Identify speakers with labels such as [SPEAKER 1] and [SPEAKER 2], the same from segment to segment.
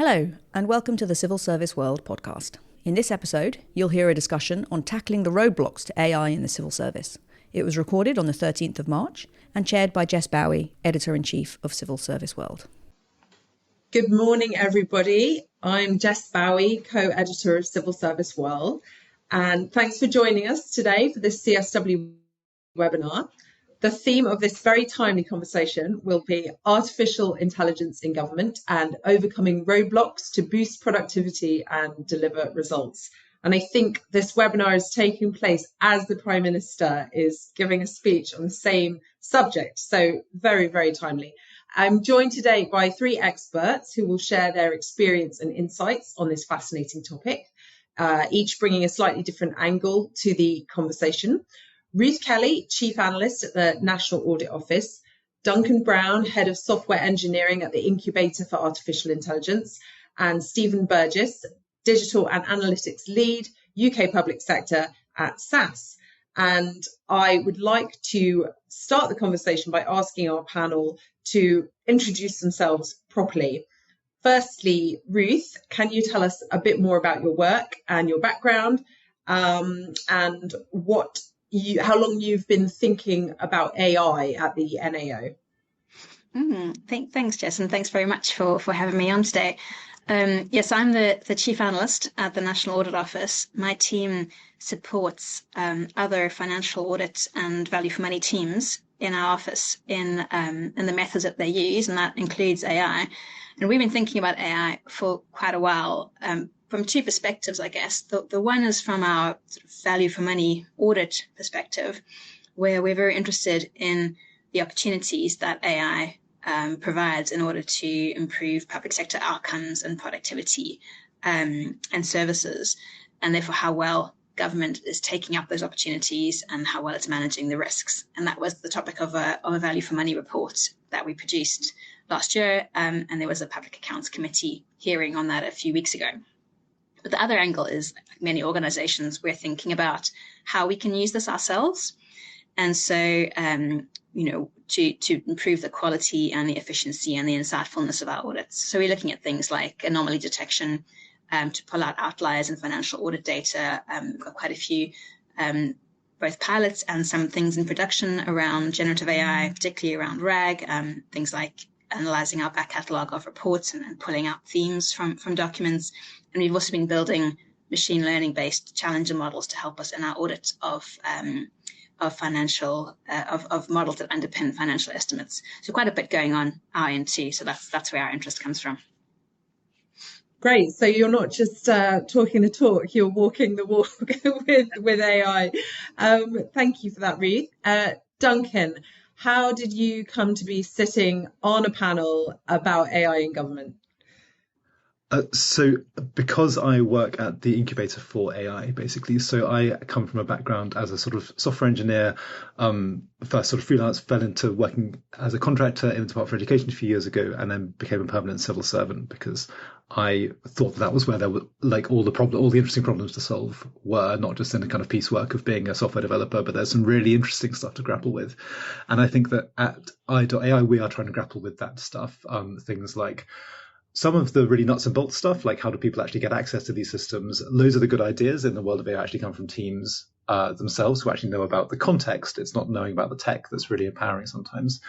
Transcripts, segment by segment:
[SPEAKER 1] Hello, and welcome to the Civil Service World podcast. In this episode, you'll hear a discussion on tackling the roadblocks to AI in the civil service. It was recorded on the 13th of March and chaired by Jess Bowie, Editor-in-Chief of CivilService World.
[SPEAKER 2] Good morning, everybody. I'm Jess Bowie, co-editor of CivilService World, and thanks for joining us today for this CSW webinar. The theme of this very timely conversation will be artificial intelligence in government and overcoming roadblocks to boost productivity and deliver results. And I think this webinar is taking place as the Prime Minister is giving a speech on the same subject. So very, very timely. I'm joined today by three experts who will share their experience and insights on this fascinating topic, each bringing a slightly different angle to the conversation. Ruth Kelly, Chief Analyst at the National Audit Office, Duncan Brown, Head of Software Engineering at the Incubator for Artificial Intelligence, and Stephen Burgess, Digital and Analytics Lead, UK Public Sector at SAS. And I would like to start the conversation by asking our panel to introduce themselves properly. Firstly, Ruth, can you tell us a bit more about your work and your background, and how long you've been thinking about AI at the NAO?
[SPEAKER 3] Thanks, Jess, and thanks very much for having me on today. Yes, I'm the Chief Analyst at the National Audit Office. My team supports other financial audit and value for money teams in our office in the methods that they use, and that includes AI. And we've been thinking about AI for quite a while, from two perspectives, I guess. The one is from our sort of value for money audit perspective, where we're very interested in the opportunities that AI provides in order to improve public sector outcomes and productivity and services, and therefore how well government is taking up those opportunities and how well it's managing the risks. And that was the topic of a value for money report that we produced last year, and there was a Public Accounts Committee hearing on that a few weeks ago. But the other angle is, like many organizations, we're thinking about how we can use this ourselves. And so, to improve the quality and the efficiency and the insightfulness of our audits. So we're looking at things like anomaly detection, to pull out outliers in financial audit data. We've got quite a few, both pilots and some things in production around generative AI, particularly around RAG, things like analyzing our back catalogue of reports and pulling out themes from documents. And we've also been building machine learning-based challenger models to help us in our audit of models that underpin financial estimates. So quite a bit going on our end too. So that's where our interest comes from.
[SPEAKER 2] Great. So you're not just talking the talk, you're walking the walk with AI. Thank you for that, Ruth. Duncan, how did you come to be sitting on a panel about AI in government?
[SPEAKER 4] So because I work at the Incubator for AI, basically, so I come from a background as a sort of software engineer, first sort of freelance, fell into working as a contractor in the Department for Education a few years ago, and then became a permanent civil servant because I thought that was where there were like all the interesting problems to solve were, not just in the kind of piecework of being a software developer, but there's some really interesting stuff to grapple with. And I think that at I.AI, we are trying to grapple with that stuff, things like some of the really nuts and bolts stuff, like how do people actually get access to these systems? Loads of the good ideas in the world of AI actually come from teams themselves who actually know about the context. It's not knowing about the tech that's really empowering sometimes.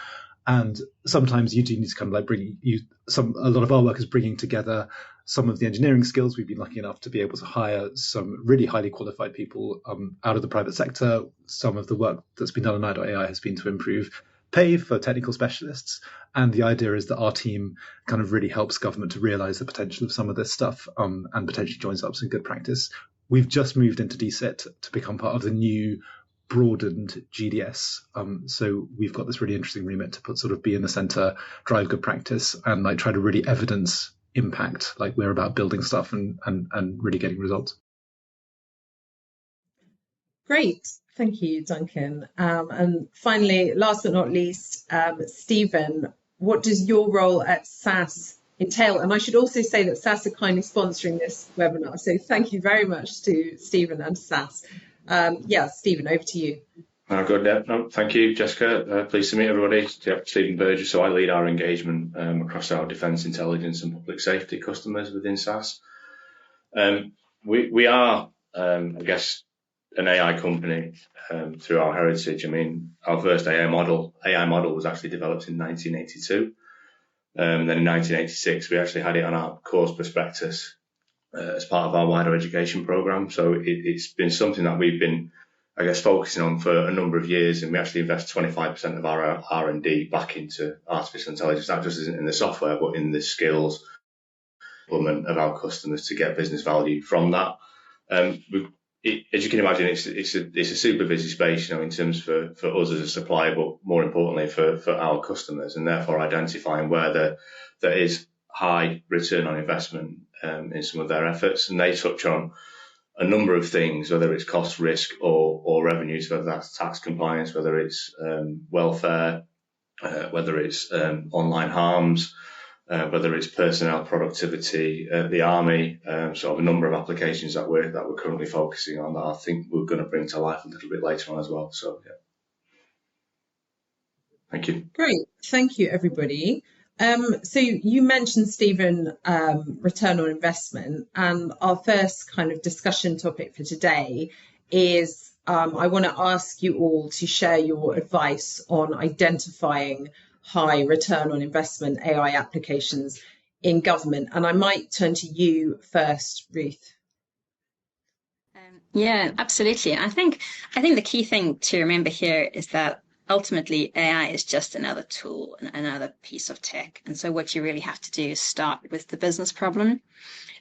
[SPEAKER 4] And sometimes you do need to kind of like a lot of our work is bringing together some of the engineering skills. We've been lucky enough to be able to hire some really highly qualified people out of the private sector. Some of the work that's been done on AI has been to improve pay for technical specialists. And the idea is that our team kind of really helps government to realize the potential of some of this stuff, and potentially joins up some good practice. We've just moved into DSIT to become part of the new broadened GDS. So we've got this really interesting remit to sort of be in the center, drive good practice, and like try to really evidence impact. Like we're about building stuff and really getting results.
[SPEAKER 2] Great. Thank you, Duncan. And finally, last but not least, Stephen, what does your role at SAS entail? And I should also say that SAS are kindly sponsoring this webinar. So thank you very much to Stephen and SAS. Stephen, over to you.
[SPEAKER 5] Good. Yeah. No, thank you, Jessica. Pleased to meet everybody. Yeah, Stephen Burgess. So I lead our engagement across our defence, intelligence, and public safety customers within SAS. We are, I guess, an AI company through our heritage. I mean, our first AI model was actually developed in 1982. Then in 1986, we actually had it on our course prospectus as part of our wider education program. So it's been something that we've been, I guess, focusing on for a number of years, and we actually invest 25% of our R&D back into artificial intelligence. That just isn't in the software, but in the skills development of our customers to get business value from that. As you can imagine, it's a super busy space, in terms for us as a supplier, but more importantly for our customers, and therefore identifying where there is high return on investment in some of their efforts. And they touch on a number of things, whether it's cost, risk, or revenues, whether that's tax compliance, whether it's welfare, whether it's online harms, whether it's personnel productivity, the army, sort of a number of applications that we're currently focusing on that I think we're going to bring to life a little bit later on as well. So yeah, thank you.
[SPEAKER 2] Great, thank you, everybody. So you mentioned, Stephen, return on investment, and our first kind of discussion topic for today is I want to ask you all to share your advice on identifying high return on investment AI applications in government. And I might turn to you first, Ruth.
[SPEAKER 3] Yeah, absolutely. I think the key thing to remember here is that ultimately AI is just another tool, another piece of tech. And so what you really have to do is start with the business problem.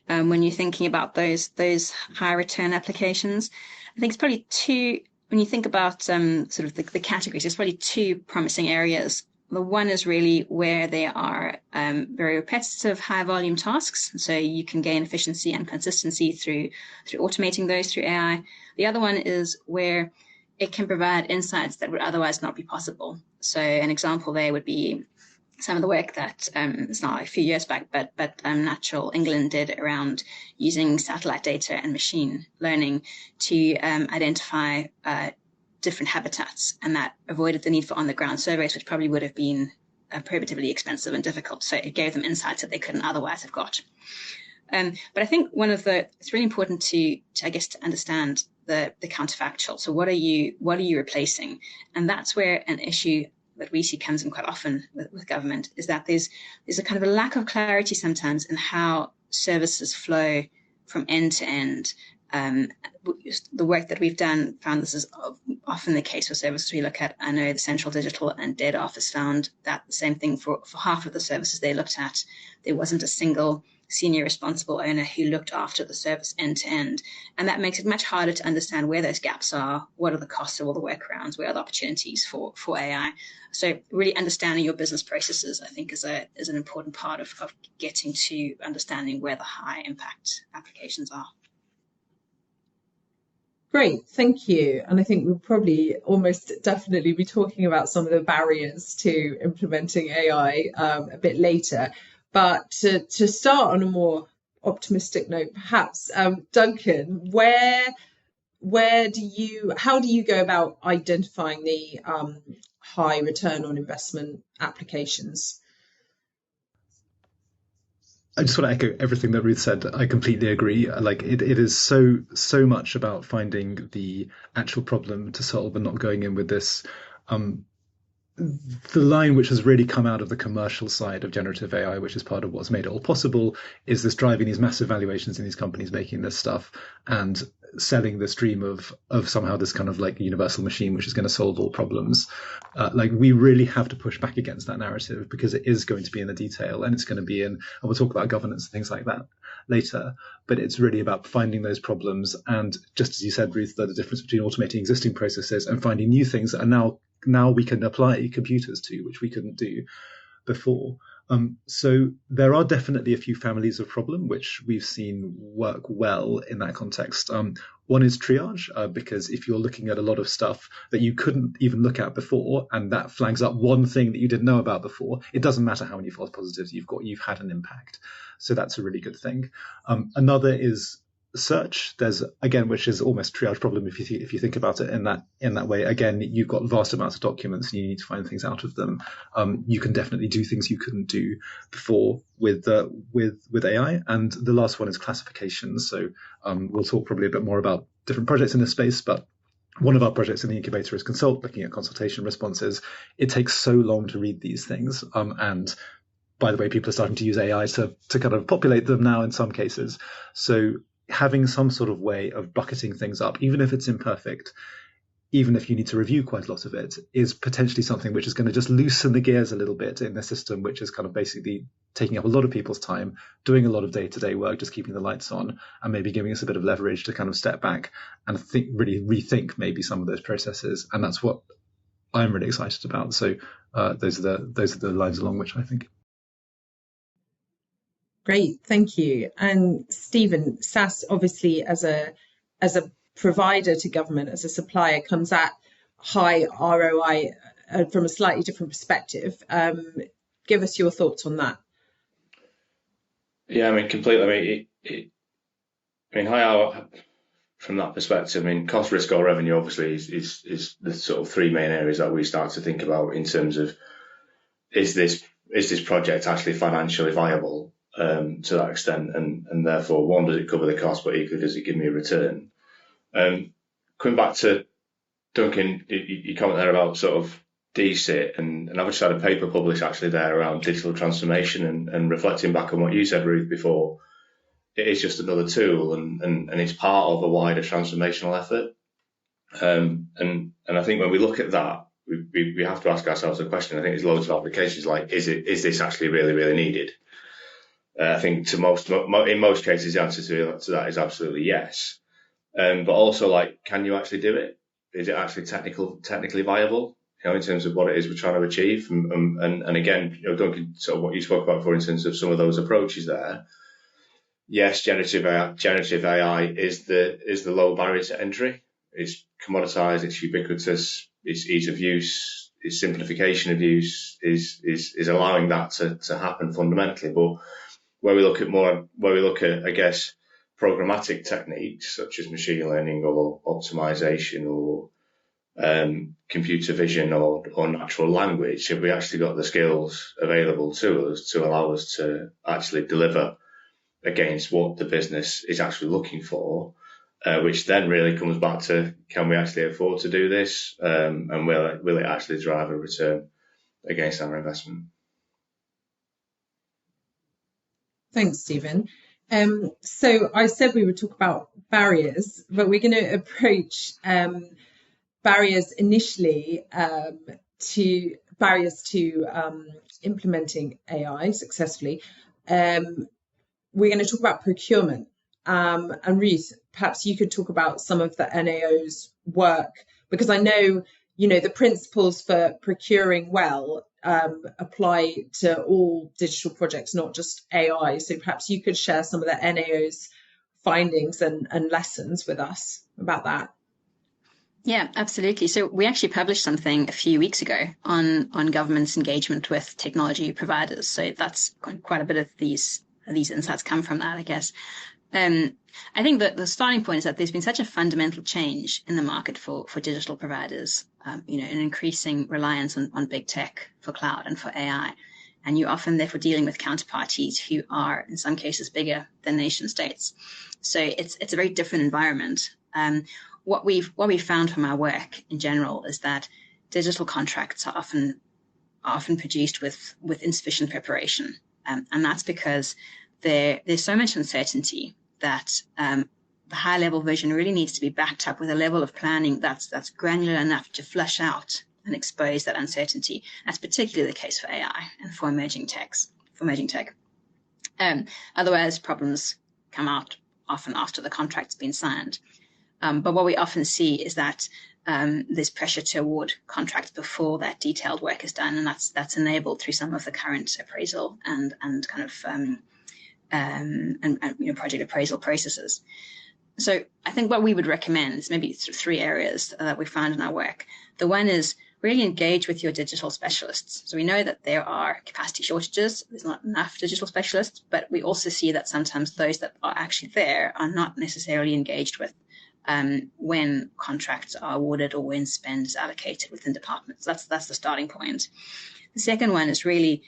[SPEAKER 3] When you're thinking about those high return applications, I think it's probably when you think about sort of the categories, there's probably two promising areas. The one is really where they are very repetitive, high volume tasks. So you can gain efficiency and consistency through automating those through AI. The other one is where it can provide insights that would otherwise not be possible. So an example there would be some of the work that it's not a few years back, but Natural England did around using satellite data and machine learning to identify different habitats, and that avoided the need for on-the-ground surveys, which probably would have been prohibitively expensive and difficult. So it gave them insights that they couldn't otherwise have got. But I think it's really important to I guess to understand the counterfactual. So what are you replacing? And that's where an issue that we see comes in quite often with government, is that there's a kind of a lack of clarity sometimes in how services flow from end to end. The work that we've done found this is often the case for services we look at. I know the Central Digital and Data Office found that the same thing for half of the services they looked at. There wasn't a single senior responsible owner who looked after the service end to end. And that makes it much harder to understand where those gaps are, what are the costs of all the workarounds, where are the opportunities for AI. So really understanding your business processes, I think, is an important part of getting to understanding where the high impact applications are.
[SPEAKER 2] Great, thank you. And I think we'll probably almost definitely be talking about some of the barriers to implementing AI a bit later. But to start on a more optimistic note, perhaps, Duncan, how do you go about identifying the high return on investment applications?
[SPEAKER 4] I just want to echo everything that Ruth said. I completely agree. Like it is so much about finding the actual problem to solve and not going in with this. The line which has really come out of the commercial side of generative AI, which is part of what's made it all possible, is this driving these massive valuations in these companies making this stuff and selling this dream of somehow this kind of like universal machine which is going to solve all problems. Like we really have to push back against that narrative, because it is going to be in the detail, and it's going to be in, and we'll talk about governance and things like that later, but it's really about finding those problems. And just as you said, Ruth, the difference between automating existing processes and finding new things that are now we can apply computers to, which we couldn't do before. So there are definitely a few families of problem which we've seen work well in that context. One is triage, because if you're looking at a lot of stuff that you couldn't even look at before, and that flags up one thing that you didn't know about before, it doesn't matter how many false positives you've got, you've had an impact. So that's a really good thing. Another is search. There's, again, which is almost a triage problem if you think about it in that way. Again, you've got vast amounts of documents and you need to find things out of them. You can definitely do things you couldn't do before with AI. And the last one is classification. So we'll talk probably a bit more about different projects in this space, but one of our projects in the incubator is Consult, looking at consultation responses. It takes so long to read these things, and by the way, people are starting to use AI to kind of populate them now in some cases. So having some sort of way of bucketing things up, even if it's imperfect, even if you need to review quite a lot of it, is potentially something which is going to just loosen the gears a little bit in the system, which is kind of basically taking up a lot of people's time, doing a lot of day-to-day work, just keeping the lights on, and maybe giving us a bit of leverage to kind of step back and really rethink maybe some of those processes. And that's what I'm really excited about. So those are the lines along which I think.
[SPEAKER 2] Great, thank you. And Stephen, SaaS obviously as a provider to government, as a supplier, comes at high ROI from a slightly different perspective. Give us your thoughts on that.
[SPEAKER 5] Yeah, I mean, completely. I mean, high ROI from that perspective. I mean, cost, risk, or revenue obviously is the sort of three main areas that we start to think about in terms of is this project actually financially viable to that extent, and therefore, one, does it cover the cost, but equally, does it give me a return? Coming back to Duncan, you comment there about sort of DSIT, and I've just had a paper published actually there around digital transformation, and reflecting back on what you said, Ruth, before. It is just another tool, and it's part of a wider transformational effort. And I think when we look at that, we have to ask ourselves a question. I think there's loads of applications like, is this actually really, really needed? I think in most cases, the answer to that is absolutely yes. But also, like, can you actually do it? Is it actually technically viable? You know, in terms of what it is we're trying to achieve. And again, you know, Duncan, sort of what you spoke about before in terms of some of those approaches there. Yes, generative AI is the low barrier to entry. It's commoditized, it's ubiquitous, it's ease of use, its simplification of use is allowing that to happen fundamentally. But where we look at, I guess, programmatic techniques such as machine learning or optimization or computer vision or natural language, have we actually got the skills available to us to allow us to actually deliver against what the business is actually looking for, which then really comes back to, can we actually afford to do this, and will it actually drive a return against our investment?
[SPEAKER 2] Thanks, Stephen. So I said we would talk about barriers, but we're going to approach barriers initially to implementing AI successfully. We're going to talk about procurement. And Ruth, perhaps you could talk about some of the NAO's work, because I know, you know, the principles for procuring well apply to all digital projects, not just AI. So perhaps you could share some of the NAO's findings and lessons with us about that.
[SPEAKER 3] Yeah, absolutely. So we actually published something a few weeks ago on government's engagement with technology providers. So that's quite a bit of these insights come from that, I guess. I think that the starting point is that there's been such a fundamental change in the market for digital providers, you know, an increasing reliance on big tech for cloud and for AI. And you're often therefore dealing with counterparties who are in some cases bigger than nation states. So it's a very different environment. What we've found from our work in general is that digital contracts are often produced with insufficient preparation. And that's because there's so much uncertainty that the high level vision really needs to be backed up with a level of planning that's granular enough to flush out and expose that uncertainty. That's particularly the case for AI and for emerging tech. Otherwise, problems come out often after the contract's been signed. But what we often see is that there's pressure to award contracts before that detailed work is done, and that's enabled through some of the current appraisal and kind of project appraisal processes. So I think what we would recommend is maybe three areas that we found in our work. The one is really engage with your digital specialists. So we know that there are capacity shortages. There's not enough digital specialists, but we also see that sometimes those that are actually there are not necessarily engaged with when contracts are awarded or when spend is allocated within departments. That's the starting point. The second one is really,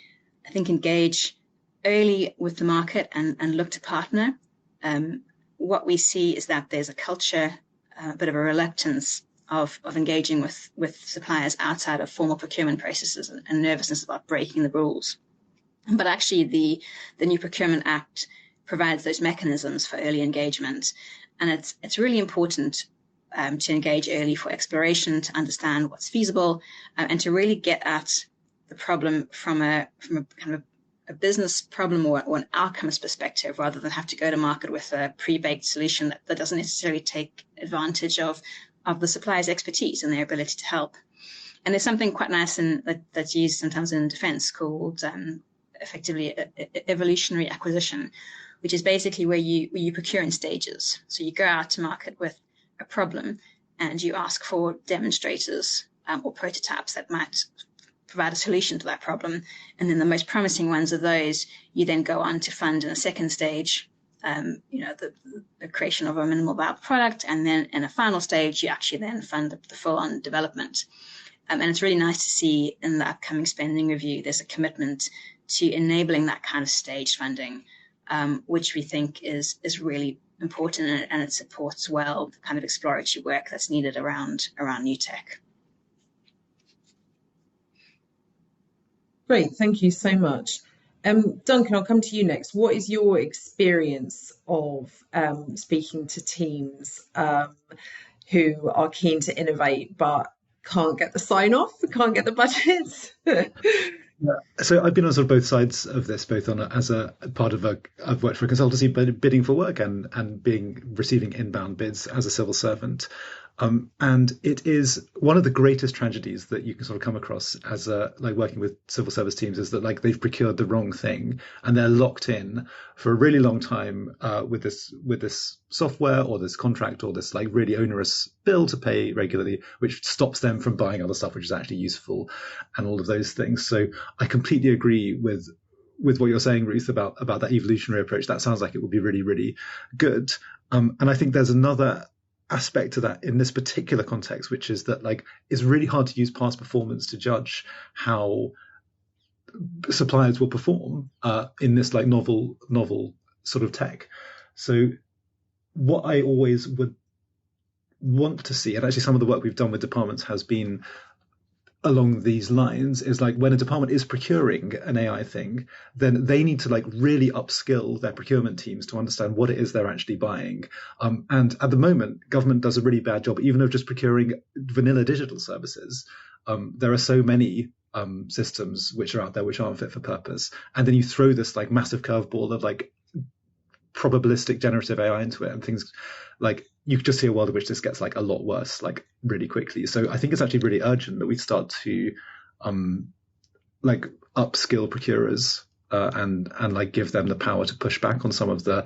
[SPEAKER 3] I think, engage early with the market and look to partner. What we see is that there's a culture, a bit of a reluctance of engaging with suppliers outside of formal procurement processes and nervousness about breaking the rules. But actually the new Procurement Act provides those mechanisms for early engagement. And it's really important to engage early for exploration, to understand what's feasible, and to really get at the problem from a kind of a business problem or an outcomes perspective, rather than have to go to market with a pre-baked solution that doesn't necessarily take advantage of the supplier's expertise and their ability to help. And there's something quite nice that's used sometimes in defense called effectively evolutionary acquisition, which is basically where you procure in stages. So you go out to market with a problem and you ask for demonstrators or prototypes that might provide a solution to that problem. And then the most promising ones of those, you then go on to fund in a second stage, the creation of a minimal viable product. And then in a final stage, you actually then fund the full-on development. And it's really nice to see in the upcoming spending review, there's a commitment to enabling that kind of staged funding, which we think is really important, and it supports well the kind of exploratory work that's needed around new tech.
[SPEAKER 2] Great, thank you so much. Duncan, I'll come to you next. What is your experience of speaking to teams who are keen to innovate but can't get the sign-off, can't get the budgets?
[SPEAKER 4] So I've been on sort of both sides of this, both on as a part of I've worked for a consultancy, but bidding for work and receiving inbound bids as a civil servant. And it is one of the greatest tragedies that you can sort of come across as working with civil service teams, is that they've procured the wrong thing and they're locked in for a really long time with this software or this contract or this really onerous bill to pay regularly, which stops them from buying other stuff which is actually useful and all of those things. So I completely agree with what you're saying, Ruth, about that evolutionary approach. That sounds like it would be really, really good. And I think there's another aspect to that in this particular context, which is that it's really hard to use past performance to judge how suppliers will perform in this novel sort of tech. So what I always would want to see, and actually some of the work we've done with departments has been along these lines, is when a department is procuring an AI thing, then they need to really upskill their procurement teams to understand what it is they're actually buying. And at the moment, government does a really bad job, even of just procuring vanilla digital services. There are so many systems which are out there which aren't fit for purpose. And then you throw this massive curveball of probabilistic generative AI into it, and things you could just see a world in which this gets a lot worse really quickly. So I think it's actually really urgent that we start to upskill procurers and give them the power to push back on some of the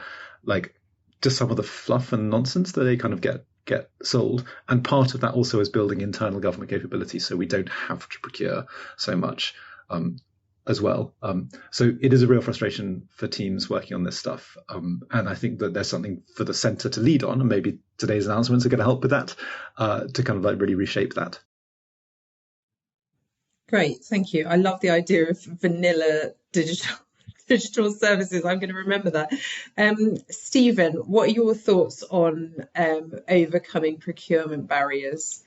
[SPEAKER 4] just some of the fluff and nonsense that they kind of get sold. And part of that also is building internal government capability, so we don't have to procure so much as well. So it is a real frustration for teams working on this stuff. And I think that there's something for the centre to lead on, and maybe today's announcements are going to help with that, to kind of really reshape that.
[SPEAKER 2] Great, thank you. I love the idea of vanilla digital services. I'm going to remember that. Stephen, what are your thoughts on overcoming procurement barriers?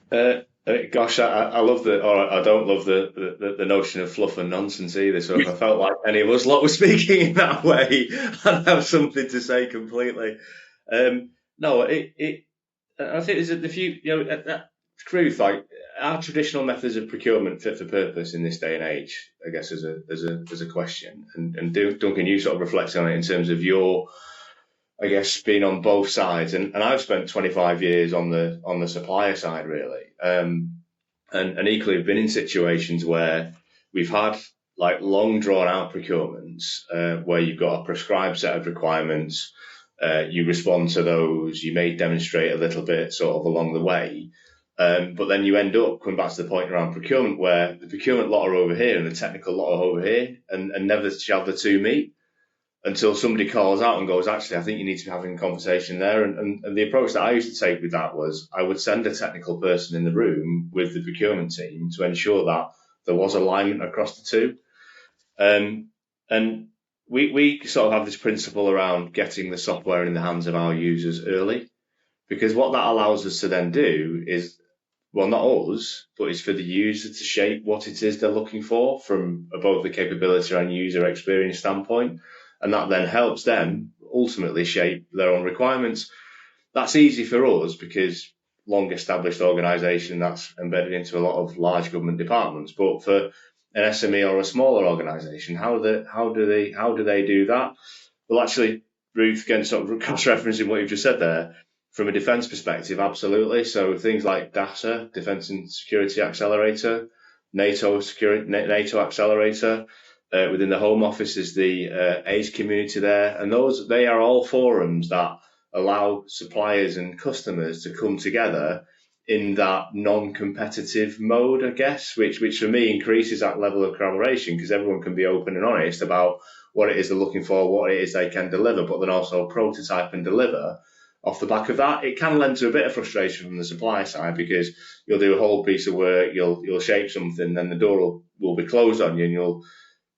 [SPEAKER 5] Gosh, I love I don't love the notion of fluff and nonsense either. So if I felt like any of us lot were speaking in that way, I'd have something to say completely. No, I think there's a few, truth, our traditional methods of procurement fit for purpose in this day and age, I guess, as a question. And Duncan, you sort of reflected on it in terms of your, I guess, being on both sides, and I've spent 25 years on the supplier side, really, and equally have been in situations where we've had long drawn out procurements where you've got a prescribed set of requirements, you respond to those, you may demonstrate a little bit sort of along the way, But then you end up coming back to the point around procurement, where the procurement lot are over here and the technical lot are over here, and never shall the two meet until somebody calls out and goes, actually, I think you need to be having a conversation there. And the approach that I used to take with that was I would send a technical person in the room with the procurement team to ensure that there was alignment across the two. And we sort of have this principle around getting the software in the hands of our users early, because what that allows us to then do is, well, not us, but it's for the user to shape what it is they're looking for from both the capability and user experience standpoint. And that then helps them ultimately shape their own requirements. That's easy for us because long established organisation that's embedded into a lot of large government departments. But for an SME or a smaller organisation, how do they do that? Well, actually, Ruth, again, sort of cross-referencing what you've just said there, from a defence perspective, absolutely. So things like DASA, Defence and Security Accelerator, NATO Accelerator. Within the Home Office is the AIDS community there, and they are all forums that allow suppliers and customers to come together in that non-competitive mode, I guess, which for me increases that level of collaboration, because everyone can be open and honest about what it is they're looking for, what it is they can deliver, but then also prototype and deliver. Off the back of that, it can lend to a bit of frustration from the supply side, because you'll do a whole piece of work, you'll shape something, then the door will be closed on you, and you'll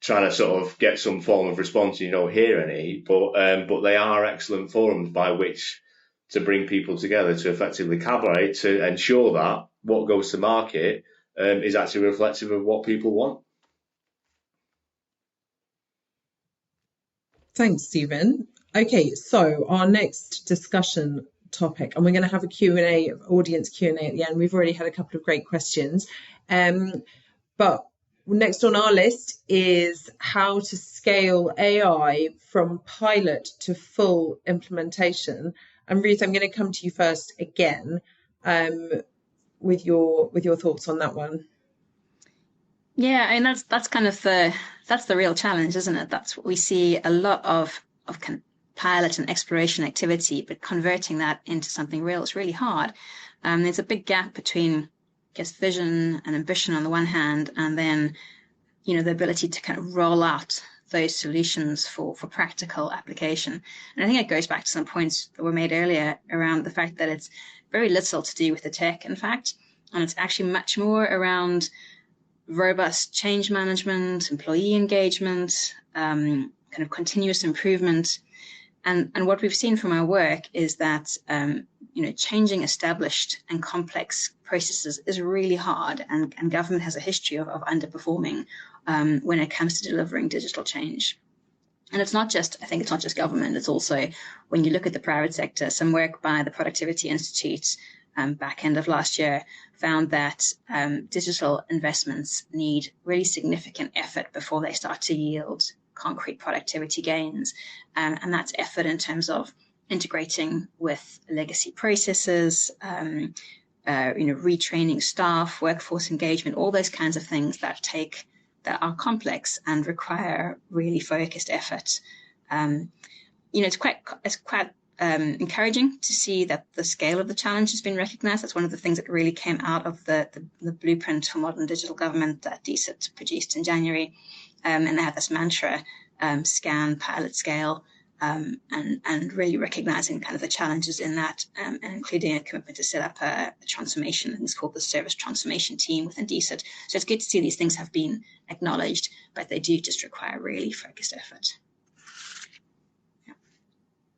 [SPEAKER 5] try to sort of get some form of response, you don't hear any, but they are excellent forums by which to bring people together to effectively collaborate to ensure that what goes to market is actually reflective of what people want.
[SPEAKER 2] Thanks, Stephen. Okay, so our next discussion topic, and we're going to have a Q&A, audience Q&A at the end. We've already had a couple of great questions, but next on our list is how to scale AI from pilot to full implementation. And Ruth, I'm going to come to you first again with your thoughts on that one.
[SPEAKER 3] Yeah, and that's kind of the real challenge, isn't it? That's what we see a lot of kind of pilot and exploration activity, but converting that into something real is really hard. There's a big gap between, I guess, vision and ambition on the one hand, and then, you know, the ability to kind of roll out those solutions for practical application. And I think it goes back to some points that were made earlier around the fact that it's very little to do with the tech, in fact, and it's actually much more around robust change management, employee engagement, kind of continuous improvement. And what we've seen from our work is that, you know, changing established and complex processes is really hard, and government has a history of underperforming when it comes to delivering digital change. And it's not just, I think it's not just government, it's also when you look at the private sector. Some work by the Productivity Institute back end of last year found that digital investments need really significant effort before they start to yield concrete productivity gains. And that's effort in terms of integrating with legacy processes, you know, retraining staff, workforce engagement, all those kinds of things that are complex and require really focused effort. You know, it's quite encouraging to see that the scale of the challenge has been recognized. That's one of the things that really came out of the blueprint for modern digital government that DCIT produced in January. And they have this mantra, scan, pilot, scale, and really recognizing kind of the challenges in that, and including a commitment to set up a transformation. It's called the Service Transformation Team within DCIT. So it's good to see these things have been acknowledged, but they do just require really focused effort.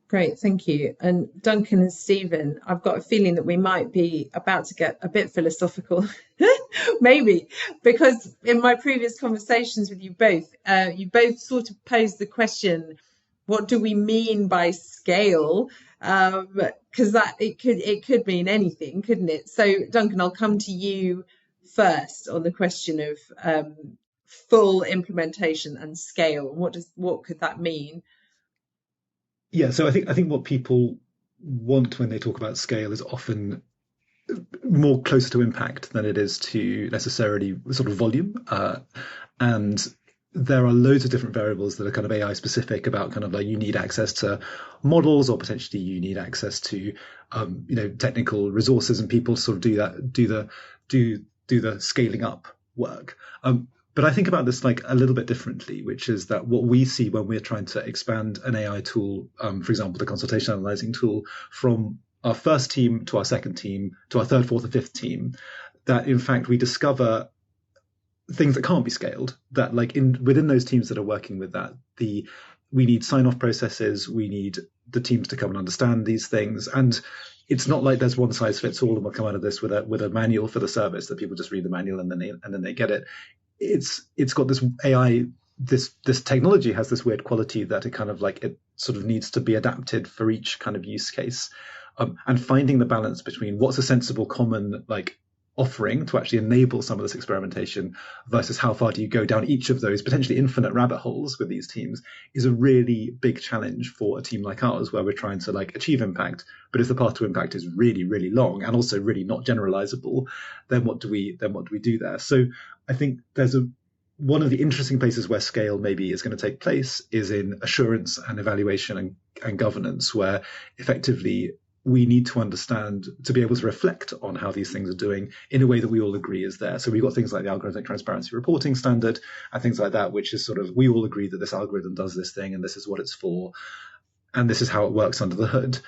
[SPEAKER 2] Great, thank you. And Duncan and Stephen, I've got a feeling that we might be about to get a bit philosophical, maybe, because in my previous conversations with you both sort of posed the question, what do we mean by scale? Because it could mean anything, couldn't it? So Duncan, I'll come to you first on the question of full implementation and scale. What could that mean?
[SPEAKER 4] Yeah, so I think what people want when they talk about scale is often more closer to impact than it is to necessarily sort of volume. And there are loads of different variables that are kind of AI specific about kind of like you need access to models, or potentially you need access to technical resources and people to sort of do the scaling up work. But I think about this like a little bit differently, which is that what we see when we're trying to expand an AI tool, for example, the consultation analyzing tool, from our first team to our second team to our third, fourth, and fifth team, that in fact we discover things that can't be scaled, that like within those teams that are working with that, we need sign-off processes, we need the teams to come and understand these things, and it's not like there's one size fits all and we'll come out of this with a manual for the service that people just read the manual and then they get it. It's got this AI, this technology has this weird quality that it kind of like it sort of needs to be adapted for each kind of use case, and finding the balance between what's a sensible common like offering to actually enable some of this experimentation versus how far do you go down each of those potentially infinite rabbit holes with these teams is a really big challenge for a team like ours, where we're trying to like achieve impact, but if the path to impact is really, really long and also really not generalizable, then what do we do there? So I think there's one of the interesting places where scale maybe is going to take place is in assurance and evaluation and governance, where effectively we need to understand to be able to reflect on how these things are doing in a way that we all agree is there. So we've got things like the algorithmic transparency reporting standard and things like that, which is sort of, we all agree that this algorithm does this thing and this is what it's for, and this is how it works under the hood.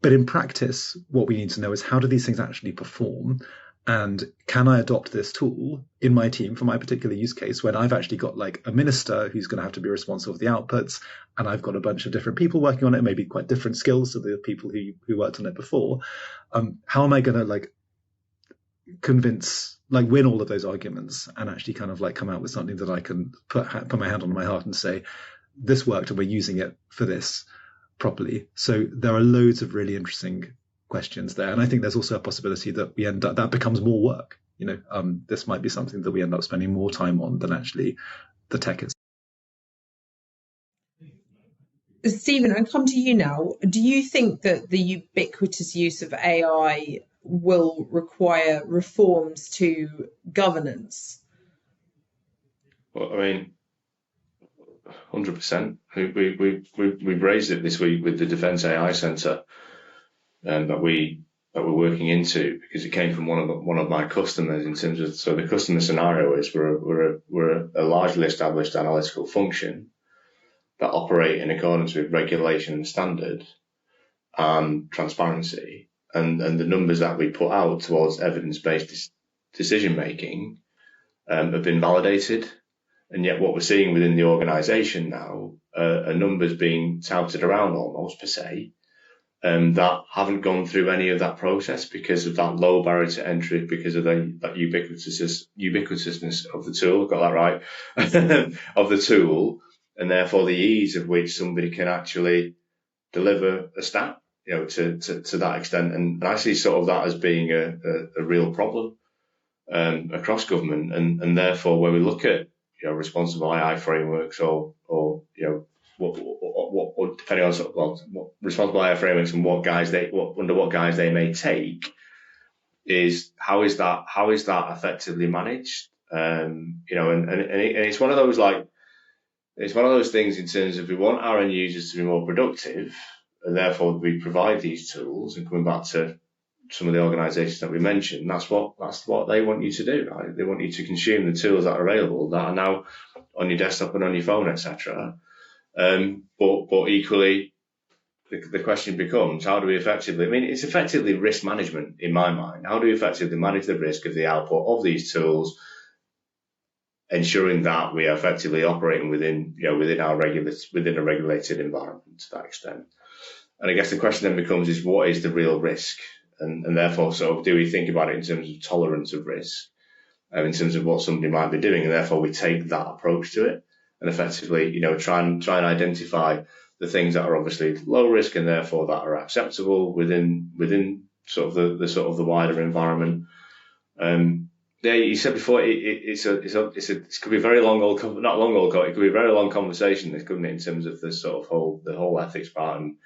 [SPEAKER 4] But in practice, what we need to know is how do these things actually perform? And can I adopt this tool in my team for my particular use case when I've actually got like a minister who's going to have to be responsible for the outputs, and I've got a bunch of different people working on it, maybe quite different skills to the people who worked on it before. How am I going to like win all of those arguments and actually kind of like come out with something that I can put my hand on my heart and say, this worked and we're using it for this properly. So there are loads of really interesting questions there, and I think there's also a possibility that we end up that becomes more work. This might be something that we end up spending more time on than actually the tech is.
[SPEAKER 2] Stephen, I come to you now. Do you think that the ubiquitous use of AI will require reforms to governance?
[SPEAKER 5] Well, I mean, 100%. We've raised it this week with the Defence AI Centre that we're working into, because it came from one of my customers in terms of, so the customer scenario is we're a largely established analytical function that operate in accordance with regulation and standard and transparency, and the numbers that we put out towards evidence-based decision making have been validated. And yet what we're seeing within the organisation now are numbers being touted around almost per se, that haven't gone through any of that process because of that low barrier to entry, because of that ubiquitousness of the tool, got that right, of the tool, and therefore the ease of which somebody can actually deliver a stat, to that extent. And I see sort of that as being a real problem across government, and therefore where we look at responsible AI frameworks or what depending on what responsible AI frameworks and under what guise they may take, is how is that effectively managed? And it's one of those things in terms of, we want our end users to be more productive, and therefore we provide these tools. And coming back to some of the organisations that we mentioned, that's what they want you to do, right? They want you to consume the tools that are available, that are now on your desktop and on your phone, etc. But equally, the question becomes, how do we effectively, it's effectively risk management in my mind. How do we effectively manage the risk of the output of these tools, ensuring that we are effectively operating within a regulated environment to that extent? And I guess the question then becomes is, what is the real risk? And therefore, so do we think about it in terms of tolerance of risk, in terms of what somebody might be doing, and therefore we take that approach to it, and effectively, try and identify the things that are obviously low risk and therefore that are acceptable within sort of the wider environment. Yeah, you said before it could be a very long old, not long old, it could be a very long conversation, couldn't it, in terms of the sort of the whole ethics part and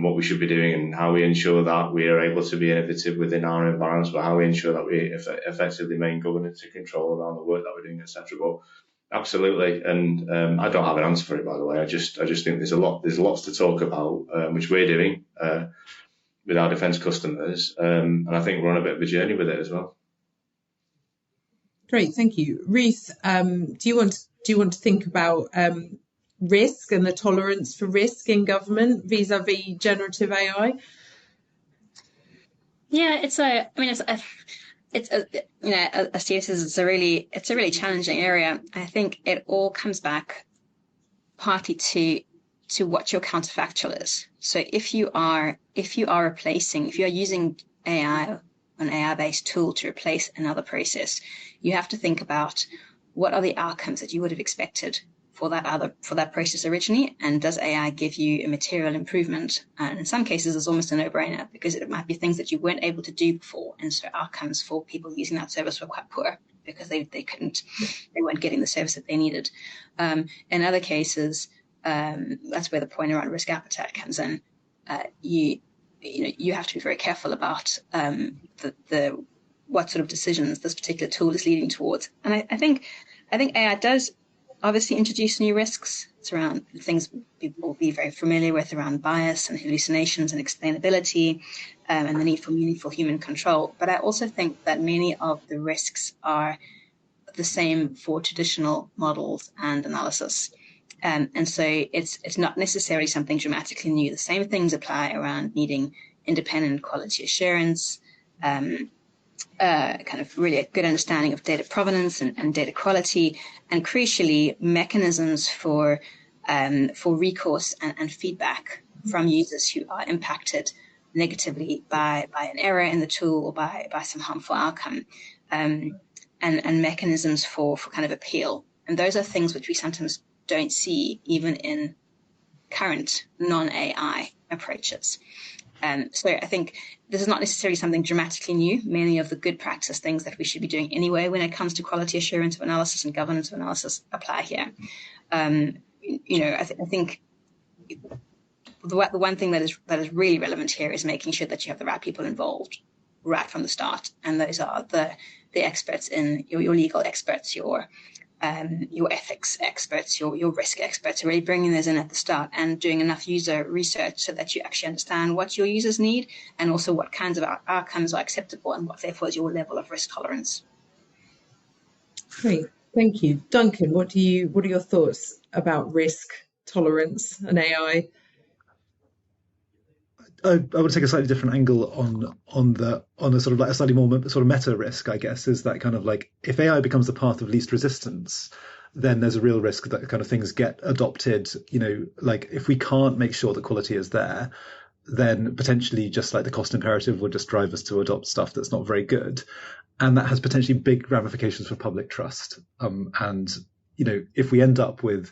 [SPEAKER 5] what we should be doing and how we ensure that we are able to be innovative within our environments, but how we ensure that we effectively maintain governance and control around the work that we're doing, etc. But Absolutely, and I don't have an answer for it, by the way. I just think there's lots to talk about, which we're doing with our defence customers, and I think we're on a bit of a journey with it as well.
[SPEAKER 2] Great, thank you, Ruth. Do you want to think about risk and the tolerance for risk in government vis-a-vis generative AI?
[SPEAKER 3] Yeah, as Steve says, it's a really challenging area. I think it all comes back partly to what your counterfactual is. So if you are using AI, an AI-based tool to replace another process, you have to think about what are the outcomes that you would have expected for that process originally, and does AI give you a material improvement? And in some cases, it's almost a no-brainer, because it might be things that you weren't able to do before, and so outcomes for people using that service were quite poor because they weren't getting the service that they needed. In other cases, that's where the point around risk appetite comes in. You have to be very careful about what sort of decisions this particular tool is leading towards. And I think AI does obviously introduce new risks. It's around things people will be very familiar with, around bias and hallucinations and explainability, and the need for meaningful human control. But I also think that many of the risks are the same for traditional models and analysis. And so it's not necessarily something dramatically new. The same things apply around needing independent quality assurance, kind of really a good understanding of data provenance and data quality, and crucially, mechanisms for recourse and feedback from users who are impacted negatively by an error in the tool or by some harmful outcome, and mechanisms for kind of appeal. And those are things which we sometimes don't see even in current non-AI approaches. So I think this is not necessarily something dramatically new. Many of the good practice things that we should be doing anyway when it comes to quality assurance of analysis and governance of analysis apply here. I think the one thing that is really relevant here is making sure that you have the right people involved right from the start, and those are the experts in your legal experts, your ethics experts, your risk experts, really bringing those in at the start and doing enough user research so that you actually understand what your users need and also what kinds of outcomes are acceptable and what therefore is your level of risk tolerance.
[SPEAKER 2] Great, thank you. Duncan, what are your thoughts about risk tolerance and AI?
[SPEAKER 4] I would take a slightly different angle on a sort of like a slightly more sort of meta risk, I guess, is that kind of like if AI becomes the path of least resistance, then there's a real risk that kind of things get adopted. Like if we can't make sure that quality is there, then potentially just like the cost imperative will just drive us to adopt stuff that's not very good, and that has potentially big ramifications for public trust. And if we end up with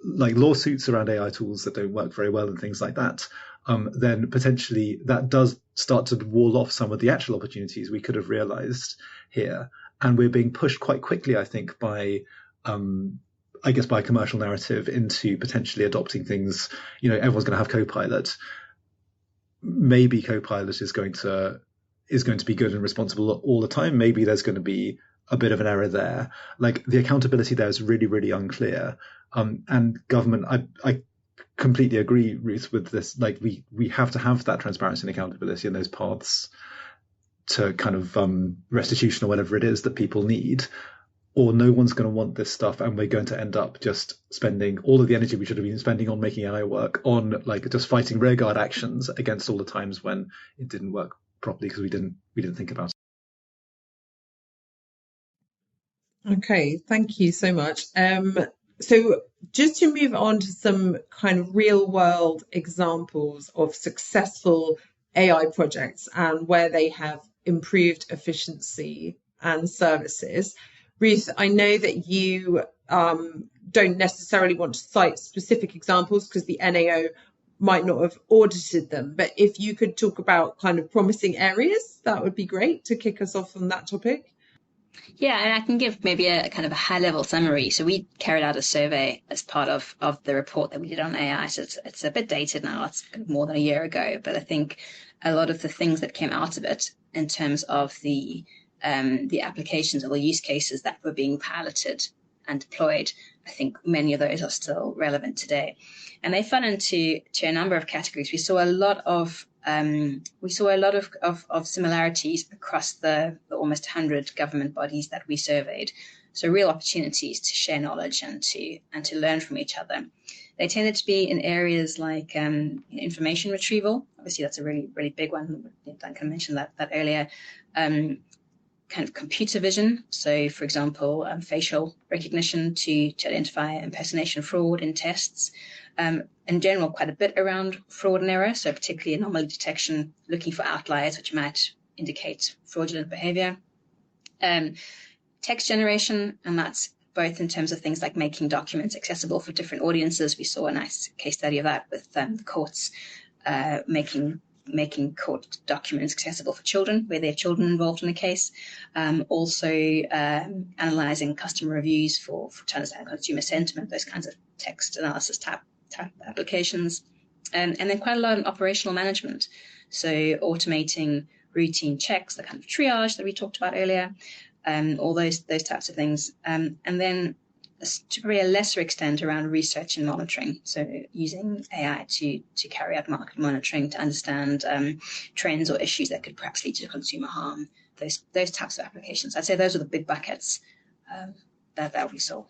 [SPEAKER 4] like lawsuits around AI tools that don't work very well and things like that, then potentially that does start to wall off some of the actual opportunities we could have realized here. And we're being pushed quite quickly, I think, by a commercial narrative into potentially adopting things. Everyone's going to have Copilot. Maybe Copilot is going to be good and responsible all the time. Maybe there's going to be a bit of an error there. Like the accountability there is really, really unclear. And government, I completely agree, Ruth, with this. Like we have to have that transparency and accountability and those paths to kind of restitution or whatever it is that people need, or no one's going to want this stuff, and we're going to end up just spending all of the energy we should have been spending on making AI work on like just fighting rearguard actions against all the times when it didn't work properly because we didn't think about it.
[SPEAKER 2] Okay, thank you so much. So just to move on to some kind of real world examples of successful AI projects and where they have improved efficiency and services. Ruth, I know that you don't necessarily want to cite specific examples because the NAO might not have audited them, but if you could talk about kind of promising areas, that would be great to kick us off on that topic.
[SPEAKER 3] Yeah, and I can give maybe a kind of a high-level summary. So we carried out a survey as part of the report that we did on AI. So it's a bit dated now. It's kind of more than a year ago. But I think a lot of the things that came out of it in terms of the applications or the use cases that were being piloted and deployed. I think many of those are still relevant today. And they fell into a number of categories. We saw a lot of similarities across the almost 100 government bodies that we surveyed. So real opportunities to share knowledge and to learn from each other. They tended to be in areas like information retrieval. Obviously, that's a really, really big one. Duncan mentioned that earlier. Kind of computer vision. So, for example, facial recognition to identify impersonation fraud in tests. In general, quite a bit around fraud and error. So particularly anomaly detection, looking for outliers, which might indicate fraudulent behavior. Text generation, and that's both in terms of things like making documents accessible for different audiences. We saw a nice case study of that with the courts making court documents accessible for children, where there are children involved in a case. Also analysing customer reviews to understand consumer sentiment, those kinds of text analysis type applications. And then quite a lot in operational management. So automating routine checks, the kind of triage that we talked about earlier, all those types of things. And then to probably a lesser extent around research and monitoring. So using AI to carry out market monitoring to understand trends or issues that could perhaps lead to consumer harm, those types of applications. I'd say those are the big buckets that we saw.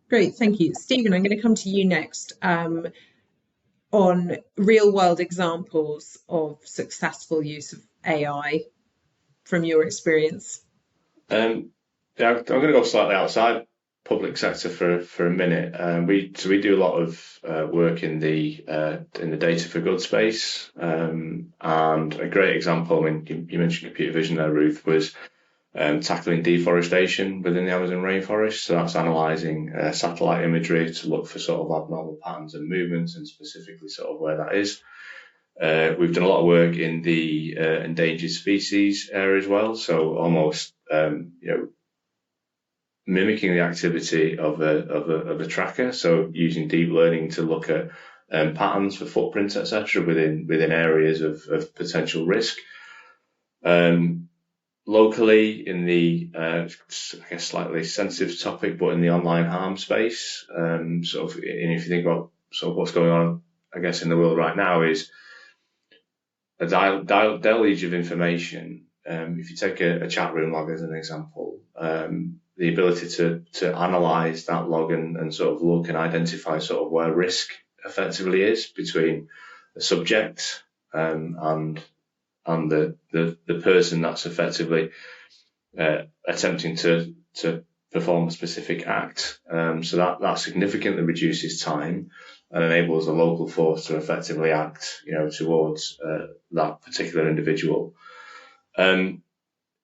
[SPEAKER 2] Great, thank you. Stephen, I'm going to come to you next on real world examples of successful use of AI from your experience.
[SPEAKER 5] Yeah, I'm going to go slightly outside public sector for a minute. We do a lot of work in the data for good space, and a great example. I mean, you mentioned computer vision there, Ruth, was tackling deforestation within the Amazon rainforest. So that's analysing satellite imagery to look for sort of abnormal patterns and movements, and specifically sort of where that is. We've done a lot of work in the endangered species area as well. So almost mimicking the activity of a tracker, so using deep learning to look at patterns for footprints, etc., within areas of potential risk. Locally, in the I guess slightly sensitive topic, but in the online harm space, and if you think about sort of what's going on, I guess in the world right now is a deluge of information. If you take a chat room log as an example, the ability to analyse that log and sort of look and identify sort of where risk effectively is between the subject and the person that's effectively attempting to perform a specific act. So that significantly reduces time and enables a local force to effectively act, towards that particular individual.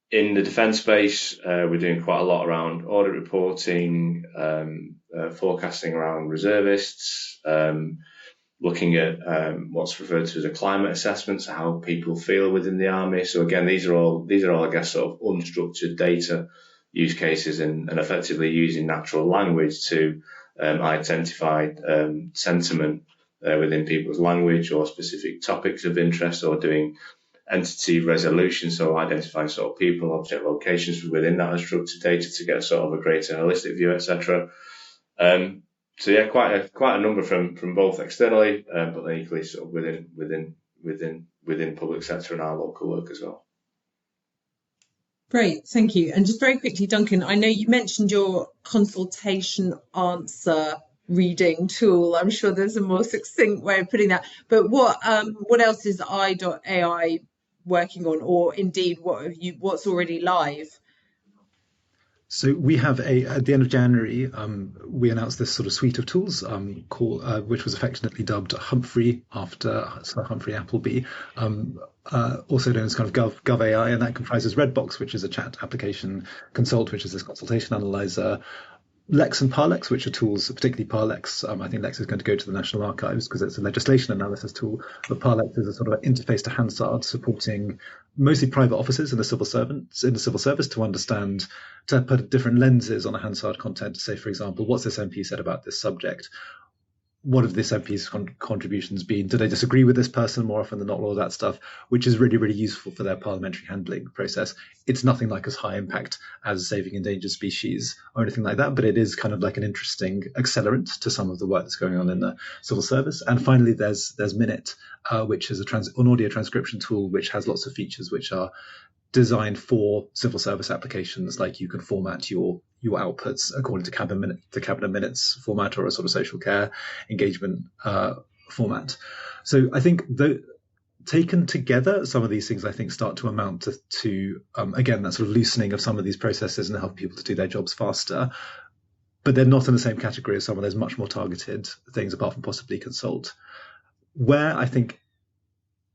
[SPEAKER 5] In the defence space, we're doing quite a lot around audit reporting, forecasting around reservists, looking at what's referred to as a climate assessment, so how people feel within the army. So again, these are all I guess sort of unstructured data use cases, and effectively using natural language to identify sentiment within people's language or specific topics of interest, or doing entity resolution, so identifying sort of people, object locations within that unstructured data to get sort of a greater holistic view, etc. So yeah, quite a number from both externally, but then equally sort of within public sector and our local work as well.
[SPEAKER 2] Great, thank you. And just very quickly, Duncan, I know you mentioned your consultation answer reading tool. I'm sure there's a more succinct way of putting that. But what else is I.AI working on, or indeed what's already live?
[SPEAKER 4] So we have at the end of January, we announced this sort of suite of tools called, which was affectionately dubbed Humphrey after Sir Humphrey Appleby, also known as kind of Gov AI, and that comprises Redbox, which is a chat application, Consult, which is this consultation analyzer, Lex and Parlex, which are tools, particularly Parlex. I think Lex is going to go to the National Archives because it's a legislation analysis tool, but Parlex is a sort of interface to Hansard, supporting mostly private offices in the civil service to put different lenses on a Hansard content. To say, for example, what's this MP said about this subject? what have this MP's contributions been? Do they disagree with this person more often than not? All of that stuff, which is really, really useful for their parliamentary handling process. It's nothing like as high impact as saving endangered species or anything like that, but it is kind of like an interesting accelerant to some of the work that's going on in the civil service. And finally, there's Minute, which is an audio transcription tool which has lots of features which are designed for civil service applications, like you can format your outputs according to cabinet minutes format, or a sort of social care engagement format. So I think taken together, some of these things I think start to amount to again, that sort of loosening of some of these processes and help people to do their jobs faster. But they're not in the same category as some of those much more targeted things, apart from possibly Consult. Where I think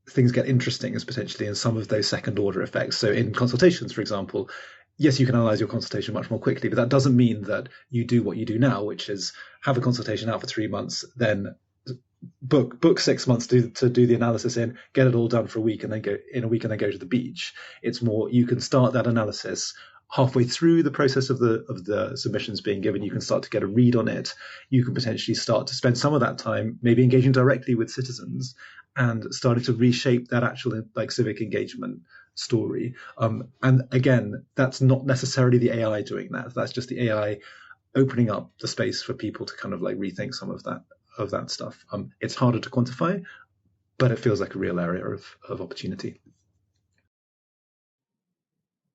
[SPEAKER 4] things get interesting is potentially in some of those second order effects. So in consultations, for example, yes, you can analyze your consultation much more quickly, but that doesn't mean that you do what you do now, which is have a consultation out for 3 months, then book 6 months to do the analysis in, get it all done for a week, and then go to the beach. It's more, you can start that analysis halfway through the process of the submissions being given. You can start to get a read on it. You can potentially start to spend some of that time maybe engaging directly with citizens and starting to reshape that actual like civic engagement story. And again, that's not necessarily the AI doing that. That's just the AI opening up the space for people to kind of like rethink some of that stuff. It's harder to quantify, but it feels like a real area of opportunity.